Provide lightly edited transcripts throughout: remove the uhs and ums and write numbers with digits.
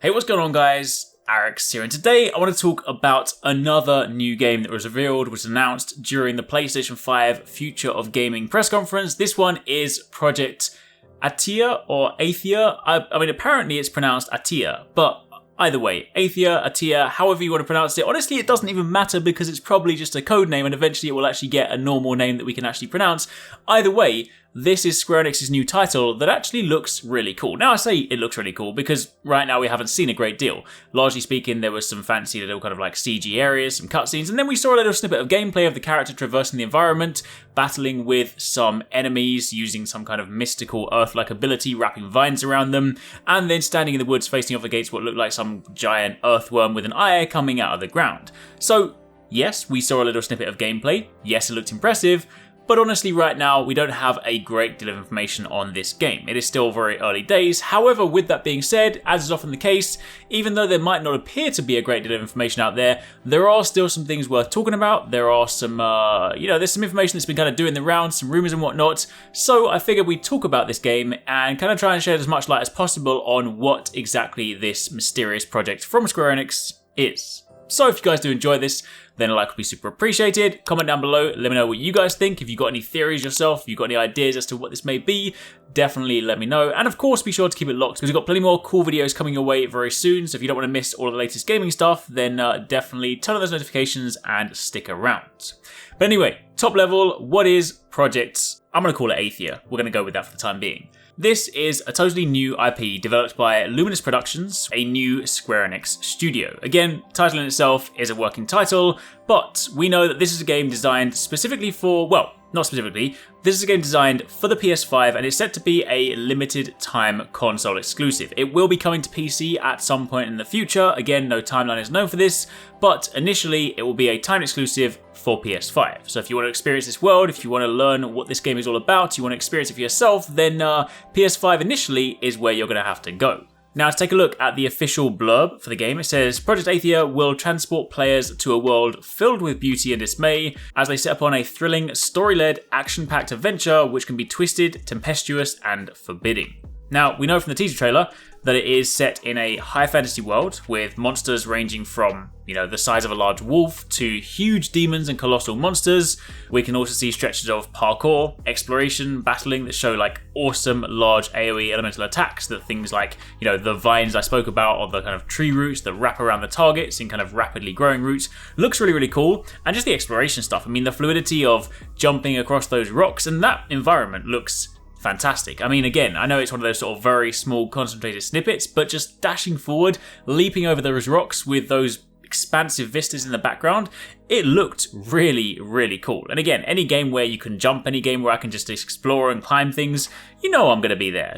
Hey, what's going on, guys? Arekkz here, and today I want to talk about another new game that was revealed, was announced during the PlayStation 5 Future of Gaming press conference. This one is Project Athia or Athia. I mean, apparently it's pronounced Attea, but either way, Athia, Attea, however you want to pronounce it. Honestly, it doesn't even matter because it's probably just a code name and eventually it will actually get a normal name that we can actually pronounce. Either way, this is Square Enix's new title that actually looks really cool. Now I say it looks really cool because right now we haven't seen a great deal. Largely speaking, there was some fancy little kind of like CG areas, some cutscenes, and then we saw a little snippet of gameplay of the character traversing the environment, battling with some enemies using some kind of mystical earth-like ability, wrapping vines around them, and then standing in the woods facing off against what looked like some giant earthworm with an eye coming out of the ground. So yes, we saw a little snippet of gameplay. Yes, it looked impressive. But honestly, right now, we don't have a great deal of information on this game. It is still very early days. However, with that being said, as is often the case, even though there might not appear to be a great deal of information out there, there are still some things worth talking about. There are some, there's some information that's been kind of doing the rounds, some rumors and whatnot. So I figured we'd talk about this game and kind of try and shed as much light as possible on what exactly this mysterious project from Square Enix is. So if you guys do enjoy this, then a like would be super appreciated. Comment down below, let me know what you guys think. If you've got any theories yourself, if you've got any ideas as to what this may be, definitely let me know. And of course, be sure to keep it locked because we've got plenty more cool videos coming your way very soon. So if you don't want to miss all of the latest gaming stuff, then definitely turn on those notifications and stick around. But anyway, top level, what is Project? I'm going to call it Athia. We're going to go with that for the time being. This is a totally new IP developed by Luminous Productions, a new Square Enix studio. Again, title in itself is a working title, but we know that this is a game designed specifically for, well, not specifically, this is a game designed for the PS5 and it's set to be a limited time console exclusive. It will be coming to PC at some point in the future. Again, no timeline is known for this, but initially it will be a timed exclusive for PS5. So if you want to experience this world, if you want to learn what this game is all about, you want to experience it for yourself, then PS5 initially is where you're going to have to go. Now, to take a look at the official blurb for the game, it says, Project Athia will transport players to a world filled with beauty and dismay as they set upon a thrilling, story-led, action-packed adventure which can be twisted, tempestuous, and forbidding. Now, we know from the teaser trailer that it is set in a high fantasy world with monsters ranging from, the size of a large wolf to huge demons and colossal monsters. We can also see stretches of parkour, exploration, battling that show like awesome large AoE elemental attacks that things like, the vines I spoke about or the kind of tree roots that wrap around the targets in kind of rapidly growing roots looks really, really cool. And just the exploration stuff. I mean, the fluidity of jumping across those rocks and that environment looks fantastic. I mean, again, I know it's one of those sort of very small concentrated snippets, but just dashing forward, leaping over those rocks with those expansive vistas in the background, it looked really, really cool. And again, any game where you can jump, any game where I can just explore and climb things, I'm going to be there.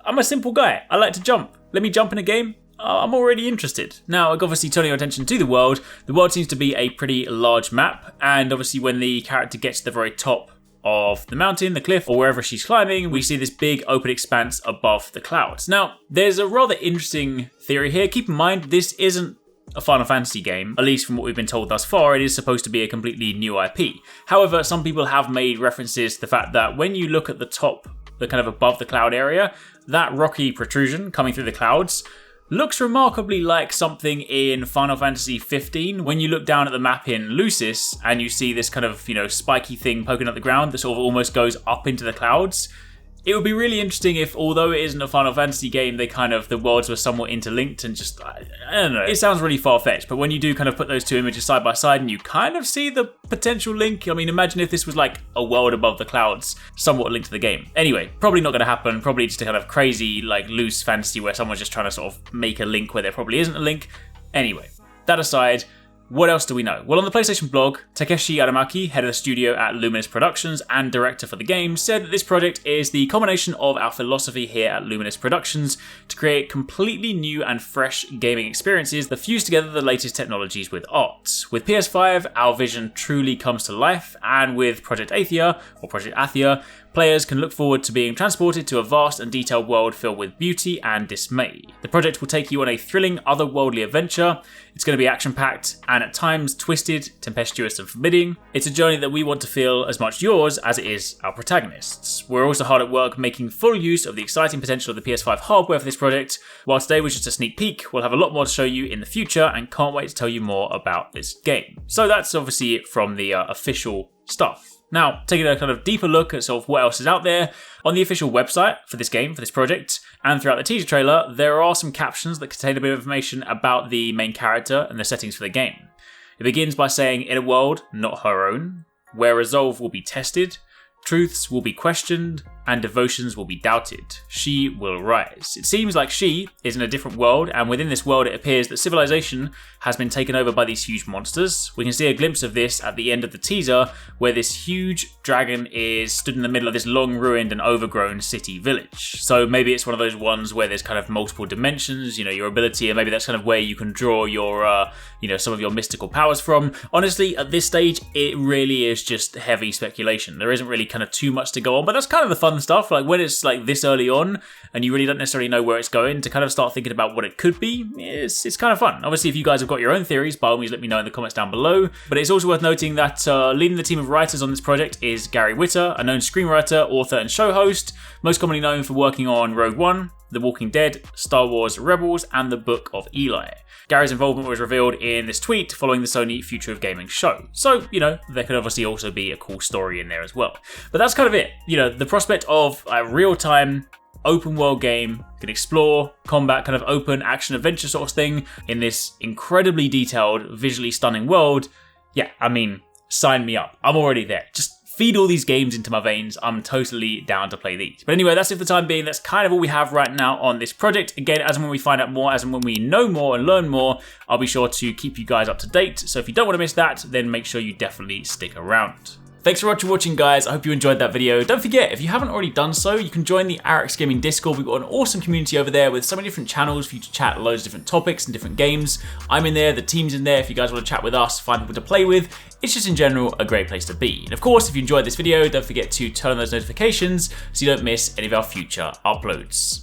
I'm a simple guy. I like to jump. Let me jump in a game. I'm already interested. Now, obviously turning your attention to the world seems to be a pretty large map, and obviously when the character gets to the very top of the mountain, the cliff, or wherever she's climbing, we see this big open expanse above the clouds. Now, there's a rather interesting theory here. Keep in mind, this isn't a Final Fantasy game, at least from what we've been told thus far. It is supposed to be a completely new IP. However, some people have made references to the fact that when you look at the top, the kind of above the cloud area, that rocky protrusion coming through the clouds looks remarkably like something in Final Fantasy 15 when you look down at the map in Lucis and you see this kind of, spiky thing poking up the ground that sort of almost goes up into the clouds. It would be really interesting if, although it isn't a Final Fantasy game, the worlds were somewhat interlinked and just, I don't know. It sounds really far-fetched, but when you do kind of put those two images side by side and you kind of see the potential link, I mean, imagine if this was like a world above the clouds, somewhat linked to the game. Anyway, probably not going to happen, probably just a kind of crazy, loose fantasy where someone's just trying to sort of make a link where there probably isn't a link. Anyway, that aside, what else do we know? Well, on the PlayStation blog, Takeshi Aramaki, head of the studio at Luminous Productions and director for the game, said that this project is the culmination of our philosophy here at Luminous Productions to create completely new and fresh gaming experiences that fuse together the latest technologies with art. With PS5, our vision truly comes to life, and with Project Athia, Players can look forward to being transported to a vast and detailed world filled with beauty and dismay. The project will take you on a thrilling, otherworldly adventure. It's going to be action-packed and at times twisted, tempestuous and forbidding. It's a journey that we want to feel as much yours as it is our protagonists. We're also hard at work making full use of the exciting potential of the PS5 hardware for this project. While today was just a sneak peek, we'll have a lot more to show you in the future and can't wait to tell you more about this game. So that's obviously it from the official stuff. Now, taking a kind of deeper look at sort of what else is out there, on the official website for this game, for this project, and throughout the teaser trailer, there are some captions that contain a bit of information about the main character and the settings for the game. It begins by saying, in a world not her own, where resolve will be tested, truths will be questioned, and devotions will be doubted. She will rise. It seems like she is in a different world, and within this world it appears that civilization has been taken over by these huge monsters. We can see a glimpse of this at the end of the teaser, where this huge dragon is stood in the middle of this long ruined and overgrown city village. So maybe it's one of those ones where there's kind of multiple dimensions, you know, your ability, and maybe that's kind of where you can draw your, some of your mystical powers from. Honestly, at this stage, it really is just heavy speculation. There isn't really kind of too much to go on, but that's kind of the fun stuff. Like when it's like this early on and you really don't necessarily know where it's going, to kind of start thinking about what it could be, it's kind of fun. Obviously, if you guys have got your own theories, by all means let me know in the comments down below. But it's also worth noting that leading the team of writers on this project is Gary Whitta, a known screenwriter, author and show host, most commonly known for working on Rogue One, The Walking Dead, Star Wars Rebels and The Book of Eli. Gary's involvement was revealed in this tweet following the Sony Future of Gaming show. So, there could obviously also be a cool story in there as well. But that's kind of it. The prospect of a real-time open world game, can explore, combat, kind of open action adventure sort of thing in this incredibly detailed, visually stunning world. Yeah, I mean, sign me up. I'm already there. Just feed all these games into my veins. I'm totally down to play these. But anyway, that's it for the time being. That's kind of all we have right now on this project. Again, as and when we find out more, as and when we know more and learn more, I'll be sure to keep you guys up to date. So if you don't want to miss that, then make sure you definitely stick around. Thanks so much for watching, guys. I hope you enjoyed that video. Don't forget, if you haven't already done so, you can join the Arekkz Gaming Discord. We've got an awesome community over there with so many different channels for you to chat loads of different topics and different games. I'm in there, the team's in there if you guys want to chat with us, find people to play with. It's just in general a great place to be. And of course, if you enjoyed this video, don't forget to turn on those notifications so you don't miss any of our future uploads.